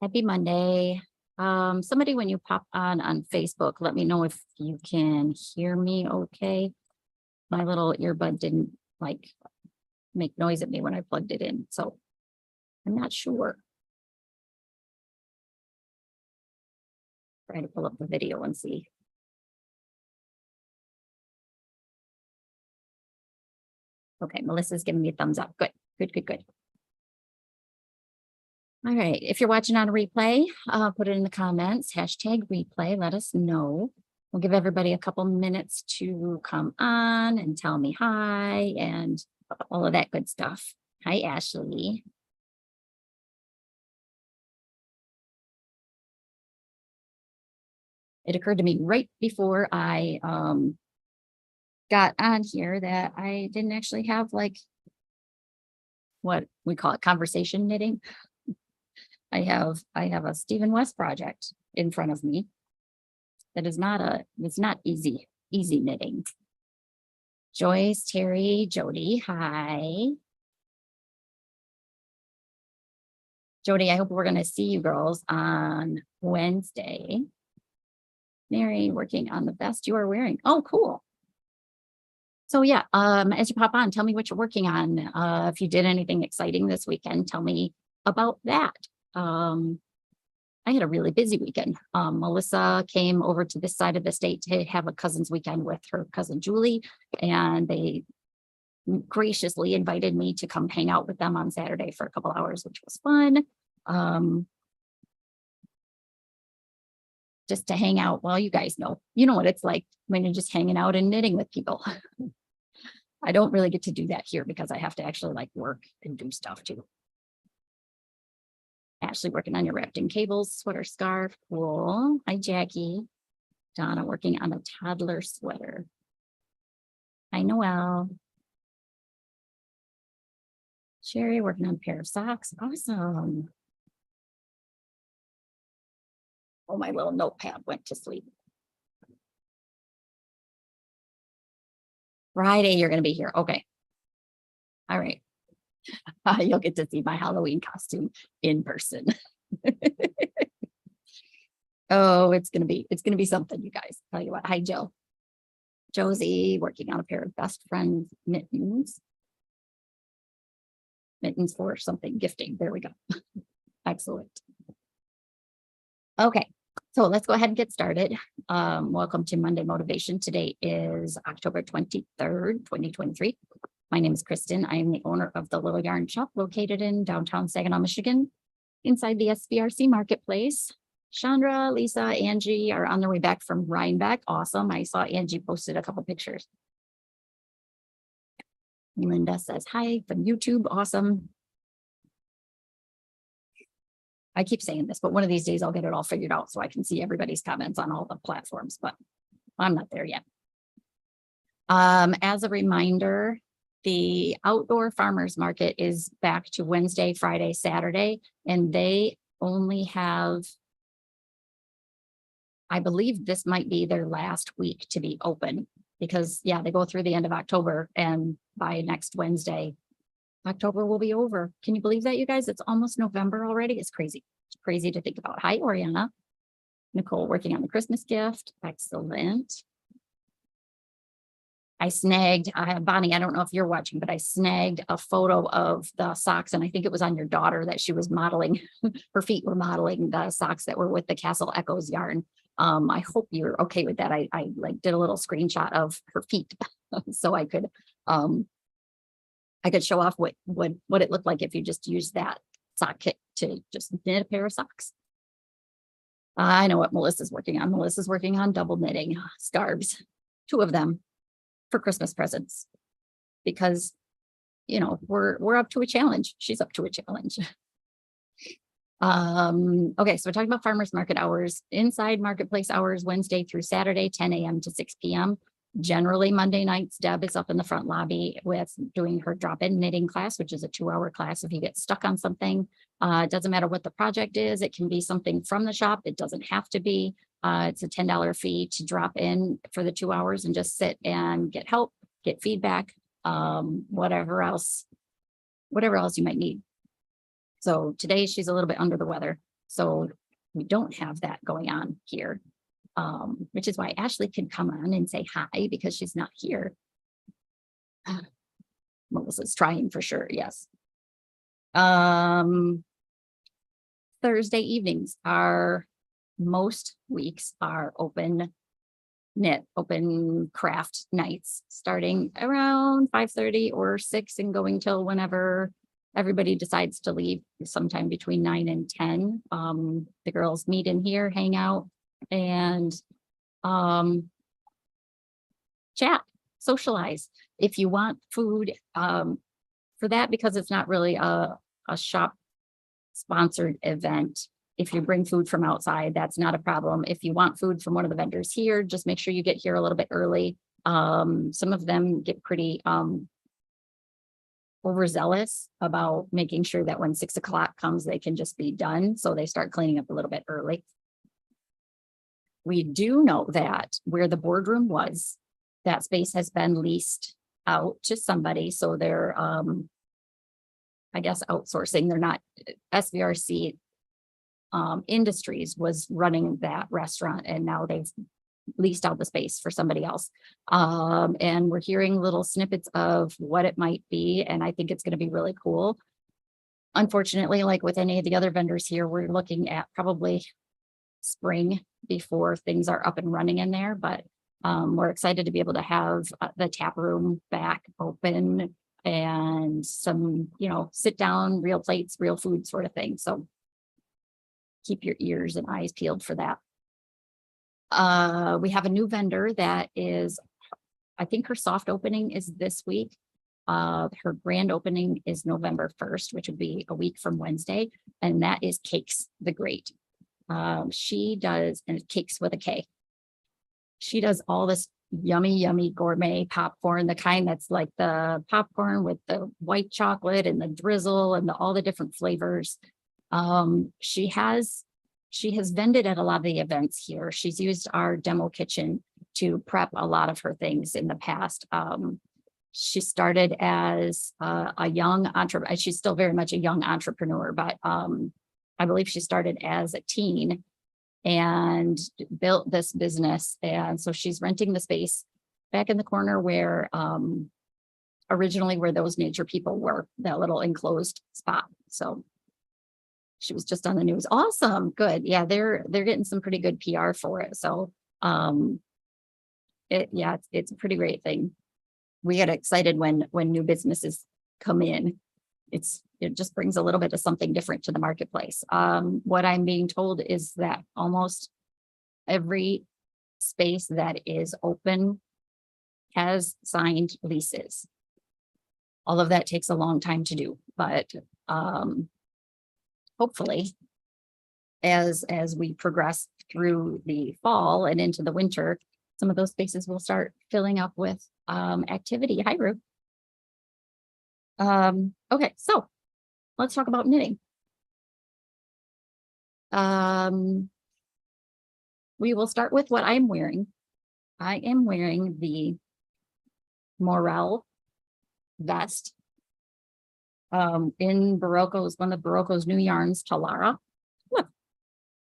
Happy Monday. Somebody, when you pop on Facebook, let me know if you can hear me okay. My little earbud didn't like make noise at me when I plugged it in, so I'm not sure. Trying to pull up the video and see. Okay, Melissa's giving me a thumbs up. Good, good, good, good. All right, if you're watching on a replay, put it in the comments, hashtag replay, let us know. We'll give everybody a couple minutes to come on and tell me hi and all of that good stuff. Hi, Ashley. It occurred to me right before I got on here that I didn't actually have like what we call it conversation knitting. I have a Stephen West project in front of me that is it's not easy knitting. Joyce, Terry, Jody, hi. Jody, I hope we're going to see you girls on Wednesday. Mary, working on the vest you are wearing. Oh, cool. So yeah, as you pop on, tell me what you're working on. If you did anything exciting this weekend, tell me about that. I had a really busy weekend. Melissa came over to this side of the state to have a cousin's weekend with her cousin Julie, and they graciously invited me to come hang out with them on Saturday for a couple hours, which was fun. Just to hang out. Well, you guys know what it's like when you're just hanging out and knitting with people. I don't really get to do that here because I have to actually like work and do stuff too. Ashley working on your wrapped in cables, sweater, scarf. Cool. Hi, Jackie. Donna working on a toddler sweater. Hi, Noelle. Sherry working on a pair of socks. Awesome. Oh, my little notepad went to sleep. Friday, you're going to be here. Okay. All right. You'll get to see my Halloween costume in person. Oh, it's gonna be something, you guys. Tell you what. Hi, Jill. Josie working on a pair of best friends mittens. Mittens for something gifting. There we go. Excellent. Okay, so let's go ahead and get started. Welcome to Monday Motivation. Today is October 23rd, 2023. My name is Kristen. I am the owner of the Little Yarn Shop located in downtown Saginaw, Michigan, inside the SBRC Marketplace. Chandra, Lisa, Angie are on their way back from Rhinebeck. Awesome. I saw Angie posted a couple pictures. Linda says, hi from YouTube. Awesome. I keep saying this, but one of these days I'll get it all figured out so I can see everybody's comments on all the platforms, but I'm not there yet. As a reminder, the outdoor farmers market is back to Wednesday, Friday, Saturday, and they only have, I believe this might be their last week to be open because yeah, they go through the end of October and by next Wednesday, October will be over. Can you believe that, you guys? It's almost November already. It's crazy. It's crazy to think about. Hi, Oriana. Nicole working on the Christmas gift. Excellent. I snagged, Bonnie, I don't know if you're watching, but I snagged a photo of the socks. And I think it was on your daughter that she was modeling. Her feet were modeling the socks that were with the Castle Echoes yarn. I hope you're okay with that. I like did a little screenshot of her feet so I could show off what it looked like if you just used that sock kit to just knit a pair of socks. I know what Melissa's working on. Melissa's working on double knitting scarves, 2 of them for Christmas presents, because we're up to a challenge. She's up to a challenge. Okay, so we're talking about farmers market hours. Inside marketplace hours, Wednesday through Saturday, 10 a.m. to 6 p.m. Generally, Monday nights, Deb is up in the front lobby with doing her drop-in knitting class, which is a 2-hour class. If you get stuck on something, it doesn't matter what the project is. It can be something from the shop. It doesn't have to be. It's a $10 fee to drop in for the 2 hours and just sit and get help, get feedback, whatever else you might need. So today she's a little bit under the weather. So we don't have that going on here, which is why Ashley can come on and say hi because she's not here. Melissa's trying for sure. Yes. Thursday evenings are, most weeks are open craft nights starting around 5:30 or 6 and going till whenever everybody decides to leave, sometime between 9 and 10. The girls meet in here, hang out, and chat, socialize. If you want food for that, because it's not really a shop sponsored event, if you bring food from outside, that's not a problem. If you want food from one of the vendors here, just make sure you get here a little bit early. Some of them get pretty overzealous about making sure that when 6 o'clock comes, they can just be done. So they start cleaning up a little bit early. We do know that where the boardroom was, that space has been leased out to somebody. So they're, I guess, outsourcing. They're not, SVRC Industries was running that restaurant, and now they've leased out the space for somebody else. And we're hearing little snippets of what it might be, and I think it's going to be really cool. Unfortunately, like with any of the other vendors here, we're looking at probably spring before things are up and running in there, but we're excited to be able to have the tap room back open and some, sit down, real plates, real food sort of thing. So keep your ears and eyes peeled for that. We have a new vendor that is, I think her soft opening is this week. Her grand opening is November 1st, which would be a week from Wednesday. And that is Cakes the Great. She does, and Cakes with a K. She does all this yummy gourmet popcorn, the kind that's like the popcorn with the white chocolate and the drizzle and all the different flavors. She has vended at a lot of the events here. She's used our demo kitchen to prep a lot of her things in the past. She started as a young entrepreneur. She's still very much a young entrepreneur, but I believe she started as a teen and built this business. And so she's renting the space back in the corner where originally where those nature people were, that little enclosed spot. So she was just on the news. Awesome. Good. Yeah, they're getting some pretty good PR for it. So it's a pretty great thing. We get excited when new businesses come in. It just brings a little bit of something different to the marketplace. What I'm being told is that almost every space that is open has signed leases. All of that takes a long time to do, but hopefully as we progress through the fall and into the winter, some of those spaces will start filling up with activity. Hi, Rue. Okay, so let's talk about knitting. We will start with what I'm wearing. I am wearing the Morel vest in Barocco's, one of Barocco's new yarns, Talara. Look,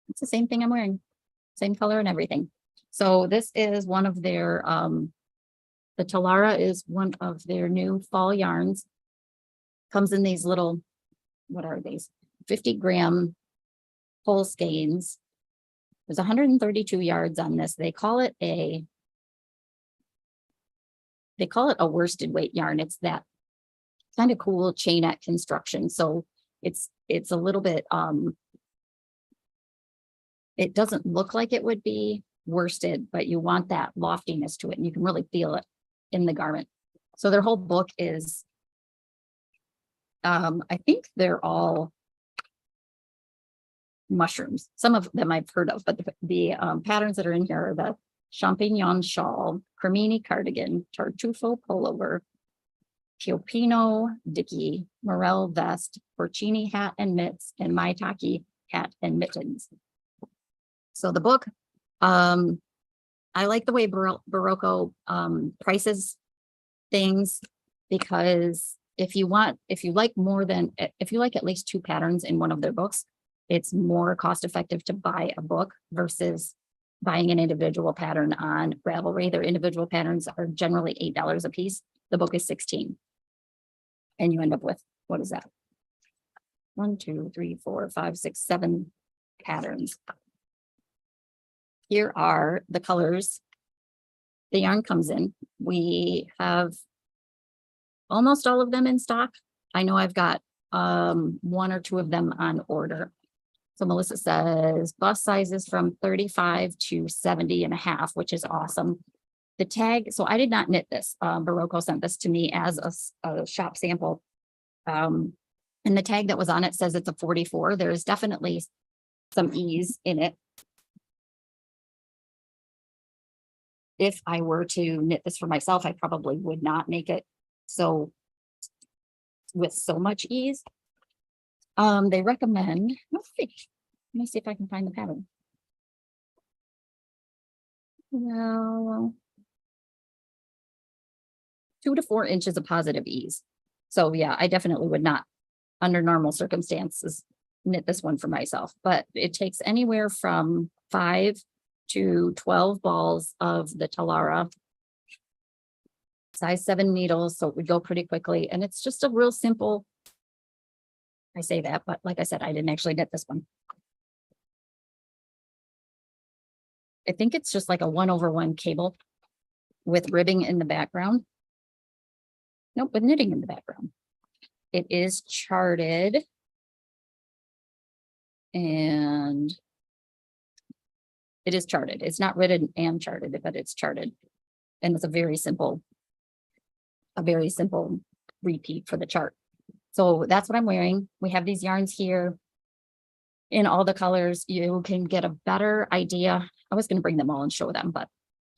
it's the same thing I'm wearing, same color and everything. So this is one of their, the Talara is one of their new fall yarns. Comes in these little, what are these? 50-gram whole skeins. There's 132 yards on this. They call it a worsted weight yarn. It's that kind of cool chainette construction. So it's a little bit, it doesn't look like it would be worsted, but you want that loftiness to it, and you can really feel it in the garment. So their whole book is, I think they're all mushrooms. Some of them I've heard of, but the patterns that are in here are the champignon shawl, cremini cardigan, tartufo pullover, Chiopino dicky, morel vest, porcini hat and mitts, and maitake hat and mittens. So the book, I like the way Barocco prices things, because if you like at least 2 patterns in one of their books, it's more cost effective to buy a book versus buying an individual pattern on Ravelry. Their individual patterns are generally $8 a piece. The book is $16. And you end up with, what is that? 1, 2, 3, 4, 5, 6, 7 patterns. Here are the colors the yarn comes in. We have almost all of them in stock. I know I've got 1 or 2 of them on order. So Melissa says bust sizes from 35 to 70 and a half, which is awesome. The tag, so I did not knit this. Barocco sent this to me as a shop sample. And the tag that was on it says it's a 44. There's definitely some ease in it. If I were to knit this for myself, I probably would not make it so with so much ease. They recommend, let's see, let me see if I can find the pattern. Well, 2 to 4 inches of positive ease. So yeah, I definitely would not, under normal circumstances, knit this one for myself, but it takes anywhere from 5 to 12 balls of the Talara, size 7 needles, so it would go pretty quickly. And it's just a real simple, I say that, but like I said, I didn't actually knit this one. I think it's just like a 1/1 cable with ribbing in the background. Nope, with knitting in the background. It is charted. And it is charted. It's not written and charted, but it's charted. And it's a very simple repeat for the chart. So that's what I'm wearing. We have these yarns here in all the colors. You can get a better idea. I was going to bring them all and show them, but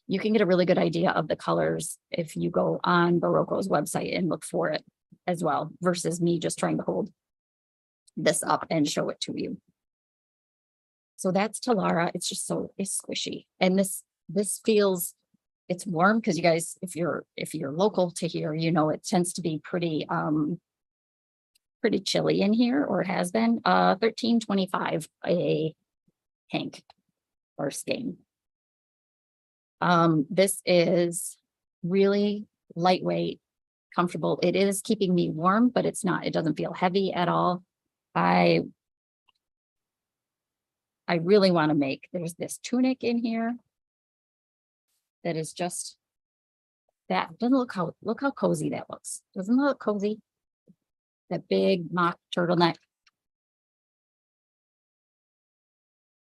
you can get a really good idea of the colors if you go on Barocco's website and look for it as well, versus me just trying to hold this up and show it to you. So that's Talara. It's just it's squishy. And this feels, it's warm because you guys, if you're local to here, you know, it tends to be pretty chilly in here, or has been. $13.25 a hank or skein. This is really lightweight, comfortable. It is keeping me warm, but it doesn't feel heavy at all. I really want to make, there's this tunic in here that is just that. Doesn't look how cozy that looks. Doesn't it look cozy? That big mock turtleneck.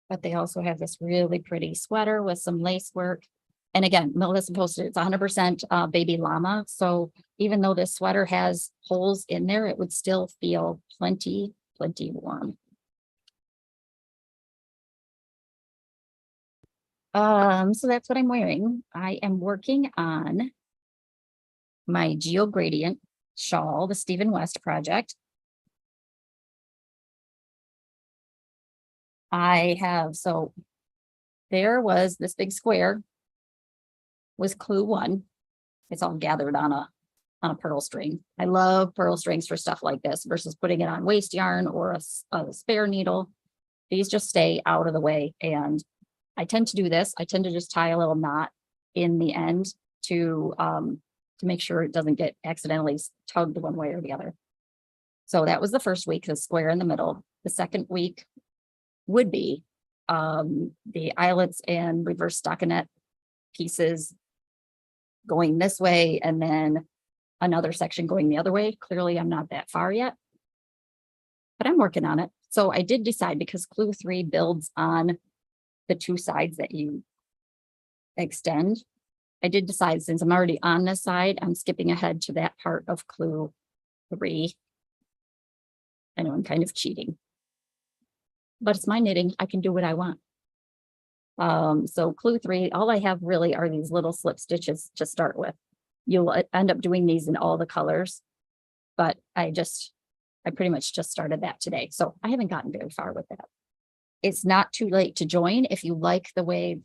But they also have this really pretty sweater with some lace work. And again, Melissa posted it's 100% baby llama. So even though this sweater has holes in there, it would still feel plenty warm. So that's what I'm wearing. I am working on my Geo Gradient shawl, the Stephen West project. So there was this big square was clue 1. It's all gathered on a pearl string. I love pearl strings for stuff like this versus putting it on waste yarn or a spare needle. These just stay out of the way. And I tend to do this. I tend to just tie a little knot in the end to make sure it doesn't get accidentally tugged one way or the other. So that was the first week, the square in the middle. The second week would be the eyelets and reverse stockinette pieces going this way, and then another section going the other way. Clearly, I'm not that far yet, but I'm working on it. So I did decide, because clue 3 builds on the 2 sides that you extend. I did decide, since I'm already on this side, I'm skipping ahead to that part of clue 3. I know I'm kind of cheating, but it's my knitting. I can do what I want. So clue 3, all I have really are these little slip stitches to start with. You'll end up doing these in all the colors, but I pretty much just started that today. So I haven't gotten very far with that. It's not too late to join if you like the way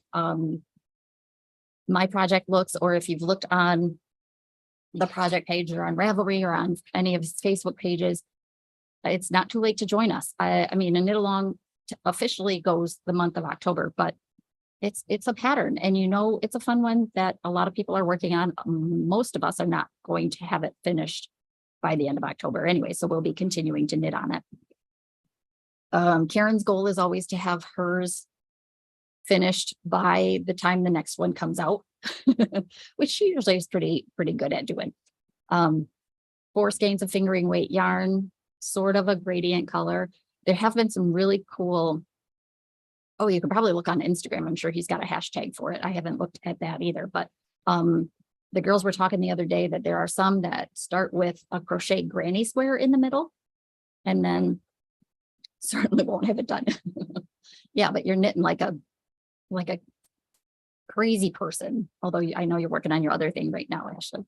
my project looks, or if you've looked on the project page or on Ravelry or on any of his Facebook pages. It's not too late to join us. I mean, a knit along officially goes the month of October, but it's a pattern, and it's a fun one that a lot of people are working on. Most of us are not going to have it finished by the end of October anyway, so we'll be continuing to knit on it. Karen's goal is always to have hers finished by the time the next one comes out, which she usually is pretty good at doing. 4 skeins of fingering weight yarn, sort of a gradient color. There have been some really cool. Oh, you can probably look on Instagram. I'm sure he's got a hashtag for it. I haven't looked at that either, but the girls were talking the other day that there are some that start with a crochet granny square in the middle and then certainly won't have it done. Yeah, but you're knitting like a crazy person. Although I know you're working on your other thing right now, Ashley.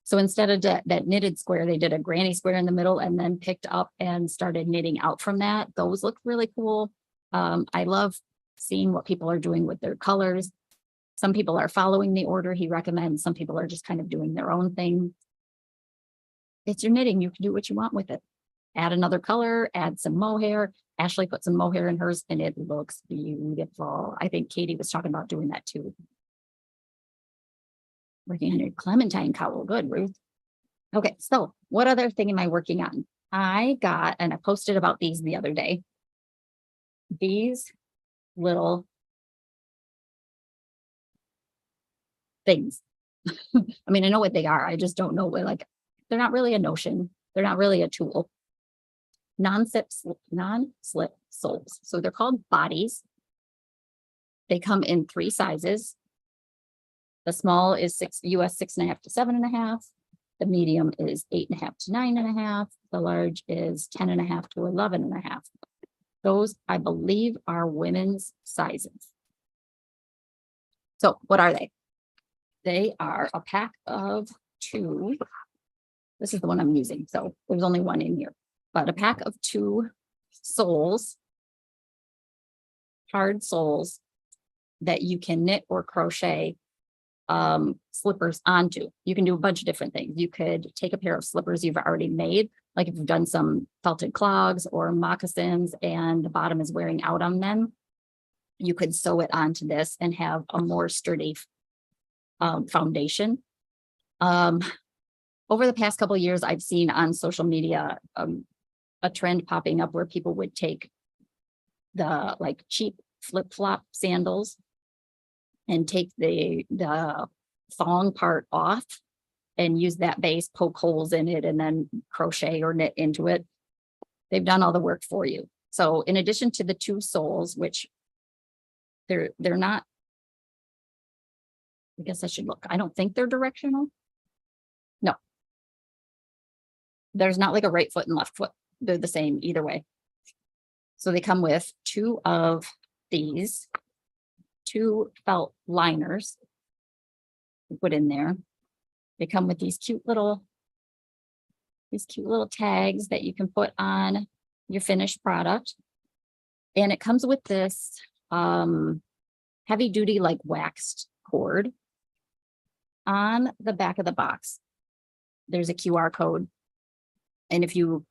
So instead of that knitted square, they did a granny square in the middle and then picked up and started knitting out from that. Those look really cool. I love seeing what people are doing with their colors. Some people are following the order he recommends. Some people are just kind of doing their own thing. It's your knitting. You can do what you want with it. Add another color, add some mohair. Ashley put some mohair in hers and it looks beautiful. I think Katie was talking about doing that too. Working on your clementine cowl. Good, Ruth. Okay, so what other thing am I working on? I got, and I posted about these the other day, these little things. I mean, I know what they are. I just don't know what, like, they're not really a notion. They're not really a tool. Non-slip soles. So they're called bodies. They come in 3 sizes. The small is US 6.5 to 7.5. The medium is 8.5 to 9.5. The large is 10.5 to 11.5. Those, I believe, are women's sizes. So what are they? They are a pack of 2. This is the one I'm using, so there's only one in here. But a pack of 2 soles, hard soles, that you can knit or crochet slippers onto. You can do a bunch of different things. You could take a pair of slippers you've already made, like if you've done some felted clogs or moccasins and the bottom is wearing out on them, you could sew it onto this and have a more sturdy foundation. Over the past couple of years, I've seen on social media a trend popping up where people would take the like cheap flip-flop sandals and take the thong part off and use that base, poke holes in it, and then crochet or knit into it. They've done all the work for you. So in addition to the 2 soles, which they're not, I guess I should look. I don't think they're directional. No. There's not like a right foot and left foot. They're the same either way. So they come with 2 of these, 2 felt liners to put in there. They come with these cute little tags that you can put on your finished product. And it comes with this heavy duty, like waxed cord. On the back of the box, there's a QR code. And if you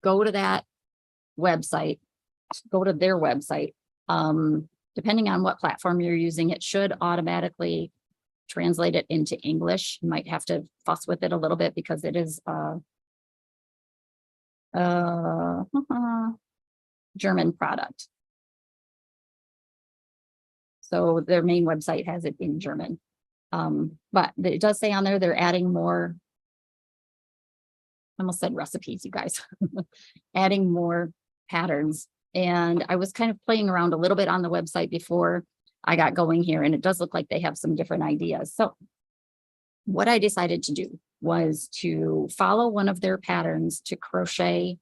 go to that website, go to their website, depending on what platform you're using, it should automatically translate it into English. You might have to fuss with it a little bit because it is German product. So their main website has it in German. But it does say on there they're adding more, I almost said recipes, you guys, adding more patterns. And I was kind of playing around a little bit on the website before I got going here, and it does look like they have some different ideas. So what I decided to do was to follow one of their patterns to crochet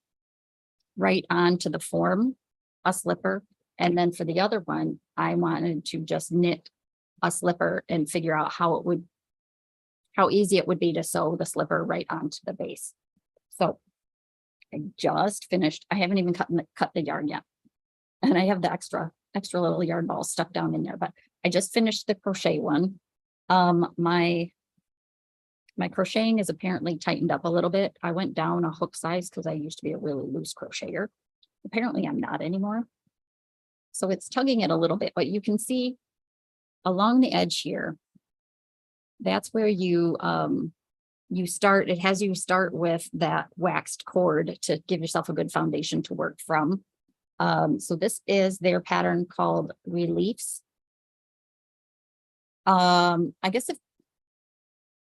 right onto the form, a slipper. And then for the other one, I wanted to just knit a slipper and figure out how easy it would be to sew the slipper right onto the base. So I just finished. I haven't even cut the yarn yet. And I have the extra little yarn balls stuck down in there, but I just finished the crochet one. My crocheting is apparently tightened up a little bit. I went down a hook size because I used to be a really loose crocheter. Apparently I'm not anymore. So it's tugging it a little bit, but you can see along the edge here, that's where you start. It has you start with that waxed cord to give yourself a good foundation to work from. So this is their pattern called Reliefs. I guess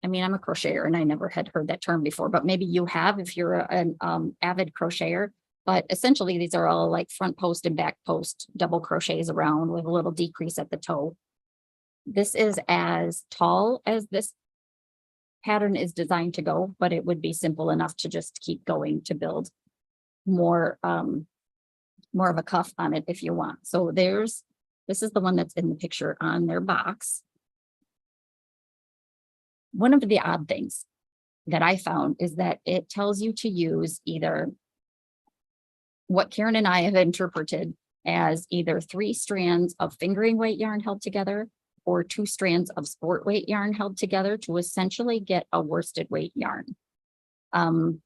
I'm a crocheter and I never had heard that term before, but maybe you have if you're an avid crocheter. But essentially, these are all like front post and back post double crochets around with a little decrease at the toe. This is as tall as this pattern is designed to go, but it would be simple enough to just keep going to build more of a cuff on it if you want. So this is the one that's in the picture on their box. One of the odd things that I found is that it tells you to use either what Karen and I have interpreted as either 3 strands of fingering weight yarn held together or 2 strands of sport weight yarn held together to essentially get a worsted weight yarn. I'm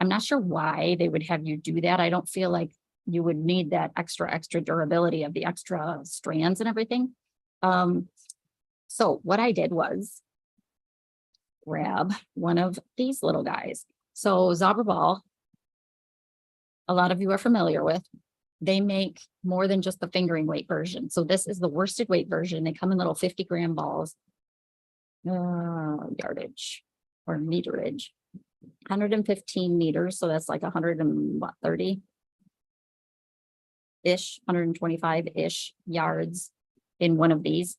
not sure why they would have you do that. I don't feel like you would need that extra durability of the extra strands and everything. So what I did was grab one of these little guys. So Zauber Ball, a lot of you are familiar with, they make more than just the fingering weight version. So this is the worsted weight version. They come in little 50-gram balls, yardage or meterage, 115 meters. So that's like 130 ish, 125 ish yards in one of these.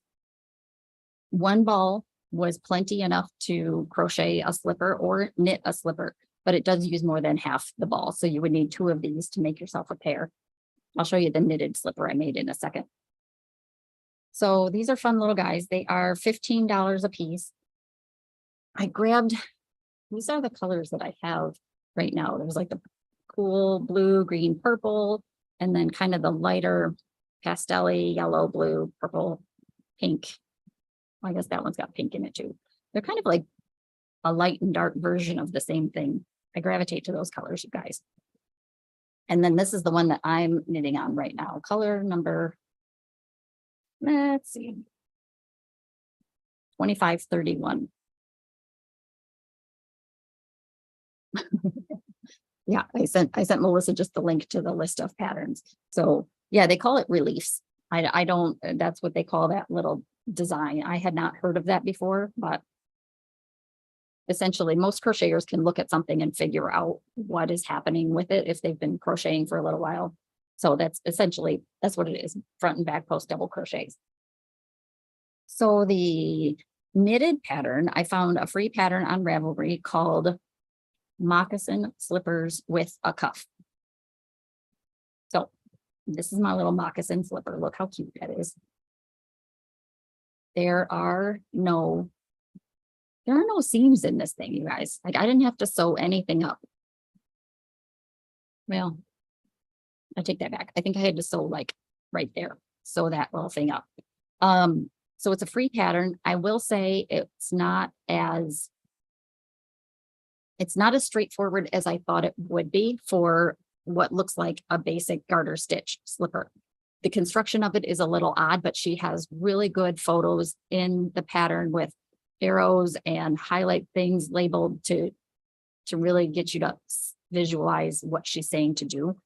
One ball was plenty enough to crochet a slipper or knit a slipper, but it does use more than half the ball. So you would need 2 of these to make yourself a pair. I'll show you the knitted slipper I made in a second. So these are fun little guys. They are $15 a piece. I grabbed, these are the colors that I have right now. There's like the cool blue, green, purple, and then kind of the lighter pastel-y, yellow, blue, purple, pink. I guess that one's got pink in it too. They're kind of like a light and dark version of the same thing. I gravitate to those colors, you guys. And then this is the one that I'm knitting on right now. Color number, let's see, 2531. Yeah, I sent Melissa just the link to the list of patterns. So yeah, they call it reliefs. I don't, that's what they call that little design. I had not heard of that before, but essentially most crocheters can look at something and figure out what is happening with it if they've been crocheting for a little while. So that's what it is, front and back post double crochets. So the knitted pattern, I found a free pattern on Ravelry called Moccasin Slippers with a Cuff. So this is my little moccasin slipper. Look how cute that is. There are no seams in this thing, you guys. Like I didn't have to sew anything up. Well, I take that back. I think I had to sew like right there, sew that little thing up. So it's a free pattern. I will say it's not as straightforward as I thought it would be for what looks like a basic garter stitch slipper. The construction of it is a little odd, but she has really good photos in the pattern with arrows and highlight things labeled to really get you to visualize what she's saying to do.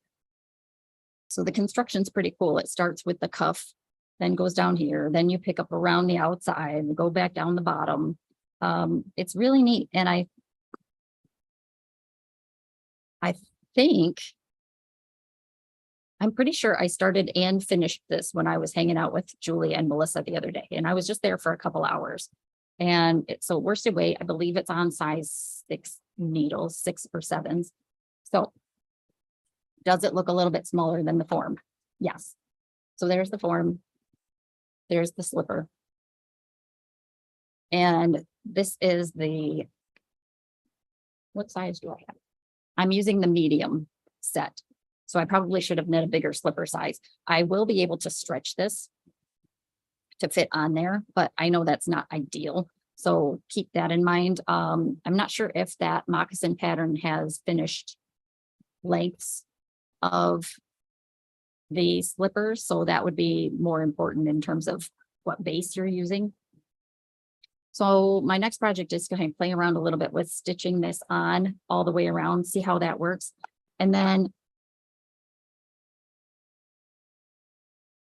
So the construction's pretty cool. It starts with the cuff, then goes down here, then you pick up around the outside and go back down the bottom. It's really neat. And I think, I'm pretty sure I started and finished this when I was hanging out with Julie and Melissa the other day. And I was just there for a couple hours. And so worsted weight, I believe it's on size 6 needles, 6 or 7s. So does it look a little bit smaller than the form? Yes. So there's the form. There's the slipper. And this is what size do I have? I'm using the medium set. So I probably should have knit a bigger slipper size. I will be able to stretch this to fit on there, but I know that's not ideal. So keep that in mind. I'm not sure if that moccasin pattern has finished lengths of the slippers. So that would be more important in terms of what base you're using. So my next project is going to play around a little bit with stitching this on all the way around, see how that works. And then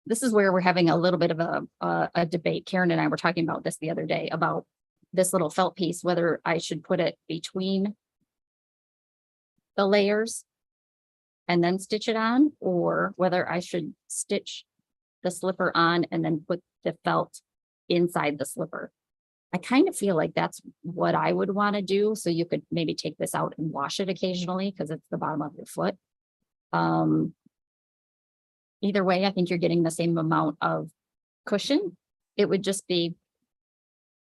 this is where we're having a little bit of a debate. Karen and I were talking about this the other day about this little felt piece, whether I should put it between the layers and then stitch it on, or whether I should stitch the slipper on and then put the felt inside the slipper. I kind of feel like that's what I would want to do. So you could maybe take this out and wash it occasionally because it's the bottom of your foot. Either way, I think you're getting the same amount of cushion. It would just be,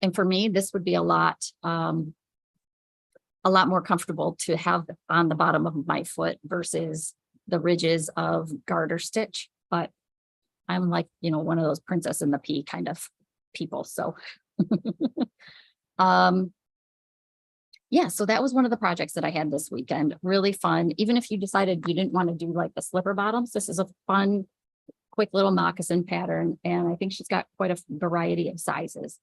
and for me, this would be a lot more comfortable to have on the bottom of my foot versus the ridges of garter stitch. But I'm like, one of those princess in the pea kind of people. So yeah, so that was one of the projects that I had this weekend. Really fun. Even if you decided you didn't want to do like the slipper bottoms, this is a fun, quick little moccasin pattern. And I think she's got quite a variety of sizes.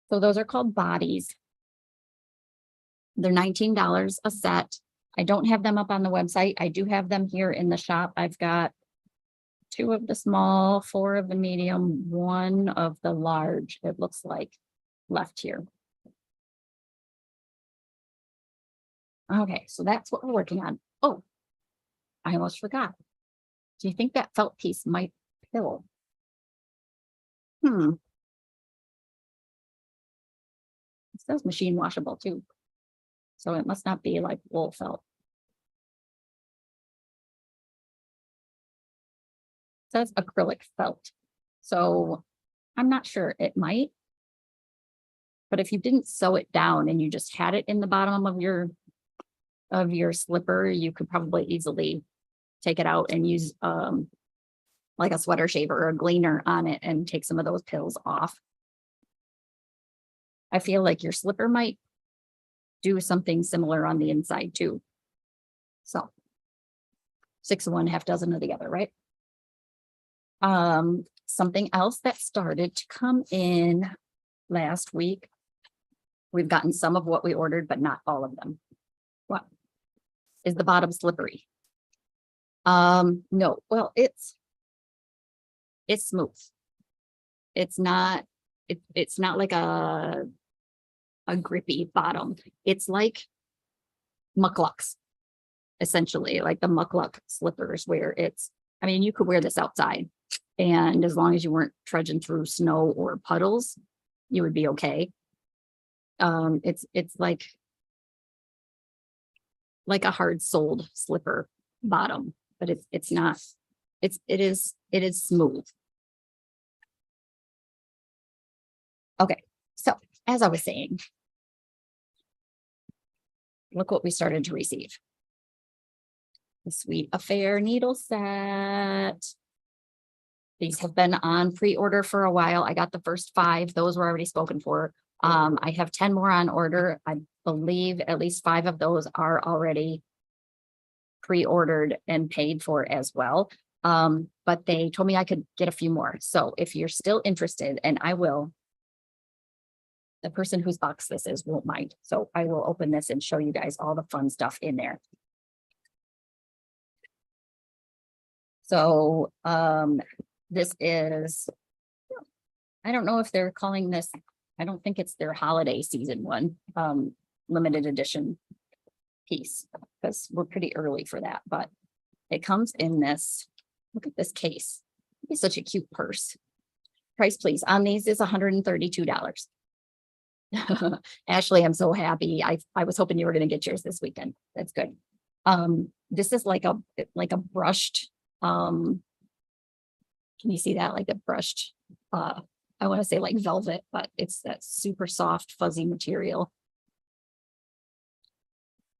So those are called bodies. They're $19 a set. I don't have them up on the website. I do have them here in the shop. I've got 2 of the small, 4 of the medium, 1 of the large, it looks like, left here. Okay, so that's what we're working on. Oh, I almost forgot. Do you think that felt piece might pill? It says machine washable too. So it must not be like wool felt. It says acrylic felt. So I'm not sure, it might. But if you didn't sew it down and you just had it in the bottom of your slipper, you could probably easily take it out and use like a sweater shaver or a gleaner on it and take some of those pills off. I feel like your slipper might do something similar on the inside too. So 6 of one, half dozen of the other, right? Something else that started to come in last week. We've gotten some of what we ordered, but not all of them. What is the bottom slippery? No, well, it's smooth. It's not like a grippy bottom. It's like mucklucks, essentially, like the muckluck slippers where I mean, you could wear this outside and as long as you weren't trudging through snow or puddles, you would be okay. It's like a hard soled slipper bottom, but it's not, it is smooth. Okay, so as I was saying, look what we started to receive. The Sweet Affair needle set. These have been on pre-order for a while. I got the first 5. Those were already spoken for. I have 10 more on order. I believe at least 5 of those are already pre-ordered and paid for as well. But they told me I could get a few more. So if you're still interested, and I will, the person whose box this is won't mind. So I will open this and show you guys all the fun stuff in there. So this is, I don't know if they're calling this, I don't think it's their holiday season one, limited edition piece, because we're pretty early for that, but it comes in this, look at this case. It's such a cute purse. Price please on these is $132. Ashley, I'm so happy. I was hoping you were going to get yours this weekend. That's good. This is like a brushed, can you see that? Like a brushed, I want to say like velvet, but it's that super soft, fuzzy material.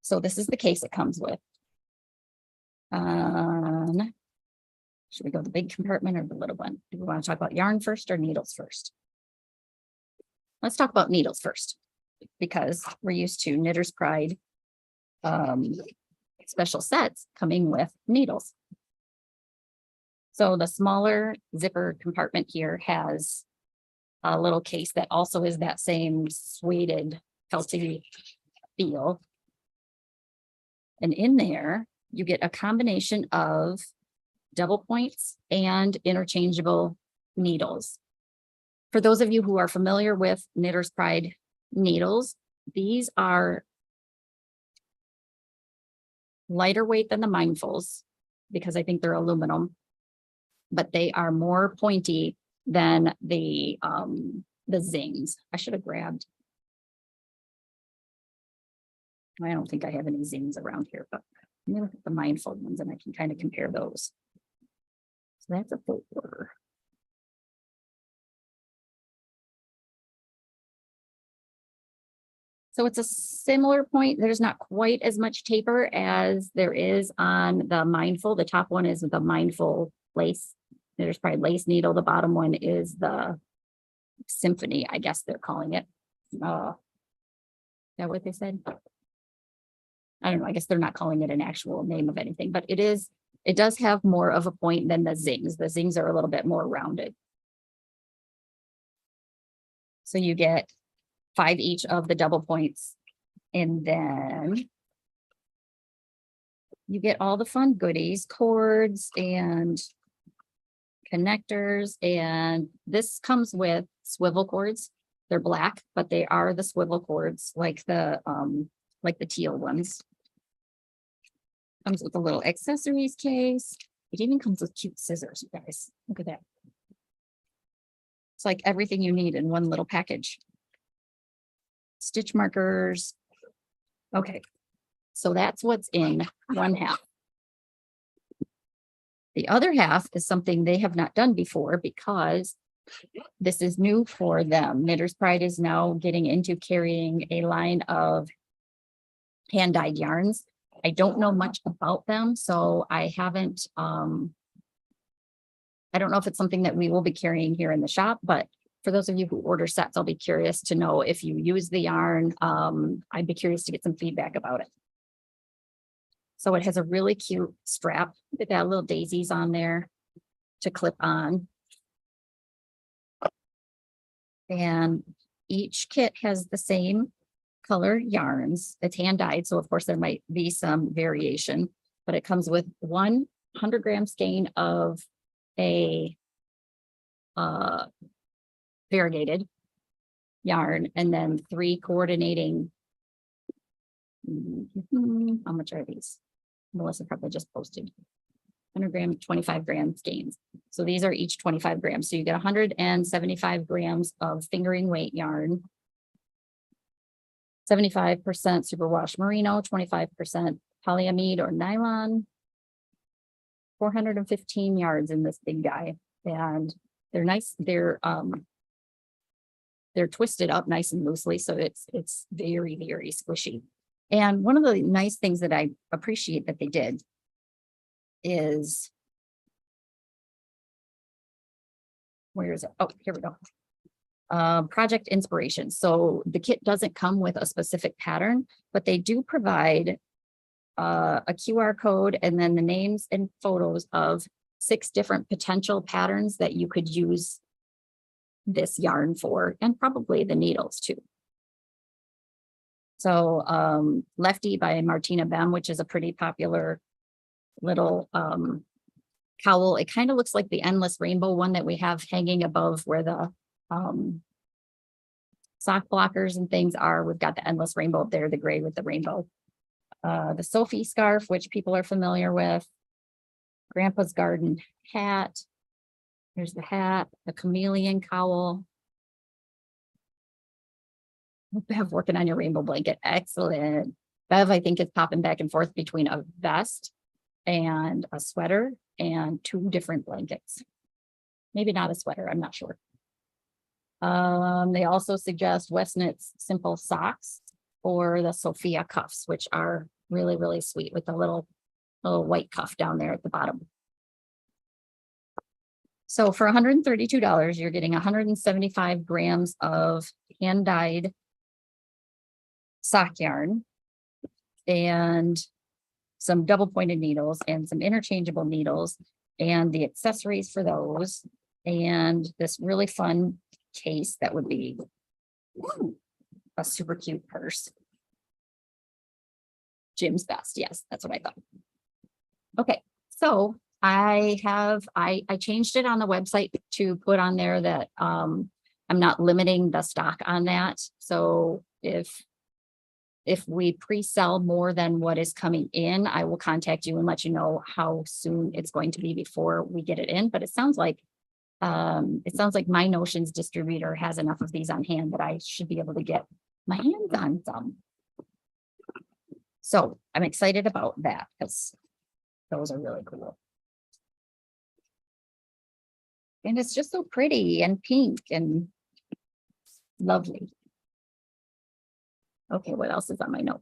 So this is the case it comes with. Should we go the big compartment or the little one? Do we want to talk about yarn first or needles first? Let's talk about needles first, because we're used to Knitter's Pride special sets coming with needles. So the smaller zipper compartment here has a little case that also is that same suede felty feel. And in there, you get a combination of double points and interchangeable needles. For those of you who are familiar with Knitter's Pride needles, these are lighter weight than the Mindfuls because I think they're aluminum, but they are more pointy than the Zings. I should have grabbed. I don't think I have any Zings around here, but let me look at the Mindful ones and I can kind of compare those. So that's a 4. So it's a similar point. There's not quite as much taper as there is on the Mindful. The top one is the Mindful lace. There's probably lace needle. The bottom one is the Symphony, I guess they're calling it. Is that what they said? I don't know. I guess they're not calling it an actual name of anything, but it does have more of a point than the Zings. The Zings are a little bit more rounded. So you get 5 each of the double points. And then you get all the fun goodies, cords and connectors. And this comes with swivel cords. They're black, but they are the swivel cords like the teal ones. Comes with a little accessories case. It even comes with cute scissors, you guys. Look at that. It's like everything you need in one little package. Stitch markers. Okay, so that's what's in one half. The other half is something they have not done before because this is new for them. Knitter's Pride is now getting into carrying a line of hand-dyed yarns. I don't know much about them, so I haven't, I don't know if it's something that we will be carrying here in the shop, but for those of you who order sets, I'll be curious to know if you use the yarn. I'd be curious to get some feedback about it. So it has a really cute strap. Look at that, little daisies on there to clip on. And each kit has the same color yarns. It's hand dyed, so of course there might be some variation, but it comes with 100-gram skein of a variegated yarn, and then 3 coordinating. How much are these? Melissa probably just posted 100-gram, 25-gram skeins. So these are each 25 grams. So you get 175 grams of fingering weight yarn, 75% superwash merino, 25% polyamide or nylon, 415 yards in this big guy. And they're nice. They're twisted up nice and loosely. So it's very, very squishy. And one of the nice things that I appreciate that they did is, where is it? Oh, here we go. Project inspiration. So the kit doesn't come with a specific pattern, but they do provide a QR code and then the names and photos of 6 different potential patterns that you could use this yarn for, and probably the needles too. So Lefty by Martina Bem, which is a pretty popular little cowl. It kind of looks like the endless rainbow one that we have hanging above where the sock blockers and things are. We've got the endless rainbow up there, the gray with the rainbow. The Sophie scarf, which people are familiar with. Grandpa's garden hat. Here's the hat, the chameleon cowl. Bev working on your rainbow blanket. Excellent. Bev, I think, is popping back and forth between a vest and a sweater and 2 different blankets. Maybe not a sweater, I'm not sure. They also suggest Westnit's simple socks or the Sophia cuffs, which are really, really sweet with the little white cuff down there at the bottom. So for $132, you're getting 175 grams of hand-dyed sock yarn and some double pointed needles and some interchangeable needles and the accessories for those. And this really fun case that would be a super cute purse. Jim's best. Yes, that's what I thought. Okay, so I changed it on the website to put on there that I'm not limiting the stock on that. So if we pre-sell more than what is coming in, I will contact you and let you know how soon it's going to be before we get it in. But it sounds like My Notions distributor has enough of these on hand that I should be able to get my hands on some. So I'm excited about that because those are really cool. And it's just so pretty and pink and lovely. Okay, what else is on my note?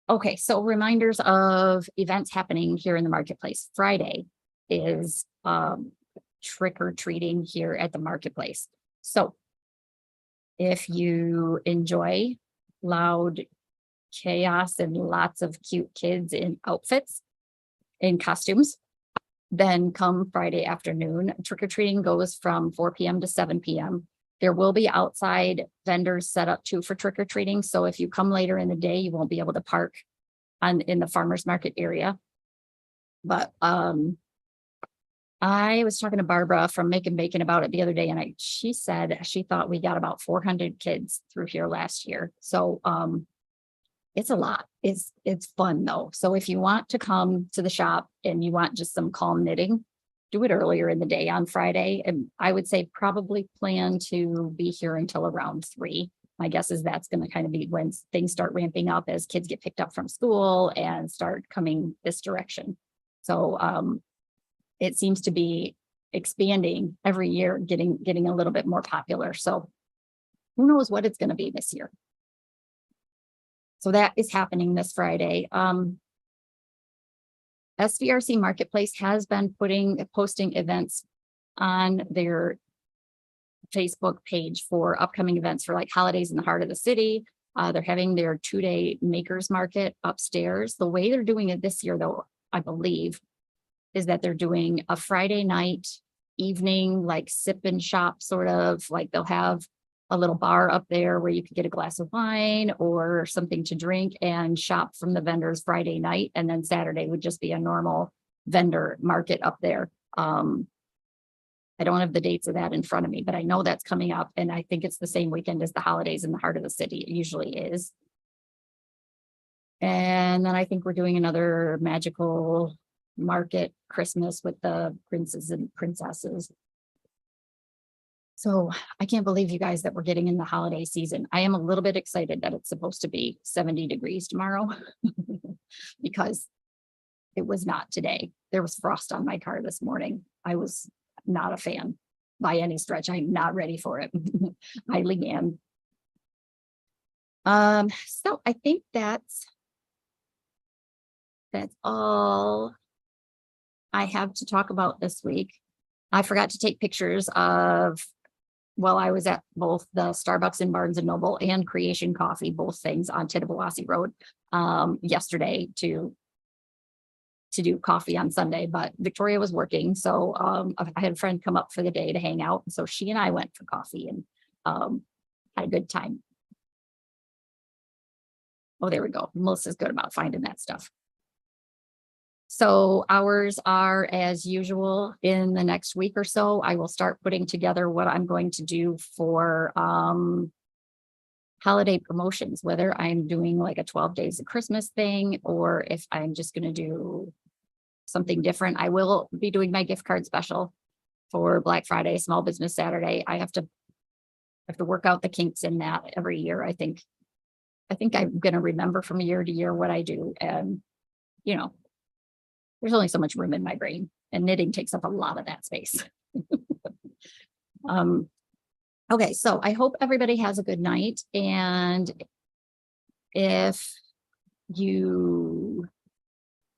Okay, so reminders of events happening here in the marketplace. Friday is trick or treating here at the marketplace. So if you enjoy loud chaos and lots of cute kids in outfits, in costumes, then come Friday afternoon. Trick or treating goes from 4 p.m. to 7 p.m. There will be outside vendors set up too for trick or treating. So if you come later in the day, you won't be able to park in the farmers market area. But I was talking to Barbara from Making Bacon about it the other day, and she said she thought we got about 400 kids through here last year. So it's a lot. It's fun though. So if you want to come to the shop and you want just some calm knitting, do it earlier in the day on Friday. And I would say probably plan to be here until around 3. My guess is that's going to kind of be when things start ramping up as kids get picked up from school and start coming this direction. So it seems to be expanding every year, getting a little bit more popular. So who knows what it's going to be this year. So that is happening this Friday. SVRC Marketplace has been posting events on their Facebook page for upcoming events for like holidays in the heart of the city. They're having their 2-day makers market upstairs. The way they're doing it this year, though, I believe, is that they're doing a Friday night evening, like sip and shop sort of, like they'll have a little bar up there where you could get a glass of wine or something to drink and shop from the vendors Friday night. And then Saturday would just be a normal vendor market up there. I don't have the dates of that in front of me, but I know that's coming up. And I think it's the same weekend as the holidays in the heart of the city. It usually is. And then I think we're doing another magical market Christmas with the princes and princesses. So I can't believe, you guys, that we're getting in the holiday season. I am a little bit excited that it's supposed to be 70 degrees tomorrow because it was not today. There was frost on my car this morning. I was not a fan by any stretch. I'm not ready for it. Highly am. So I think that's all I have to talk about this week. I forgot to take pictures of, well, I was at both the Starbucks in Barnes and Noble and Creation Coffee, both things on Tittabawassee Road, yesterday to do coffee on Sunday, but Victoria was working. So I had a friend come up for the day to hang out. So she and I went for coffee and had a good time. Oh, there we go. Melissa's good about finding that stuff. So hours are as usual. In the next week or so, I will start putting together what I'm going to do for holiday promotions, whether I'm doing like a 12 days of Christmas thing, or if I'm just going to do something different. I will be doing my gift card special for Black Friday, Small Business Saturday. I have to work out the kinks in that every year. I think I'm going to remember from year to year what I do. And, you know, there's only so much room in my brain, and knitting takes up a lot of that space. Okay, so I hope everybody has a good night. And if you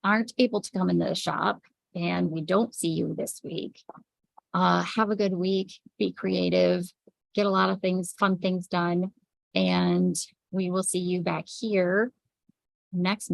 aren't able to come into the shop and we don't see you this week, have a good week, be creative, get a lot of things, fun things done. And we will see you back here next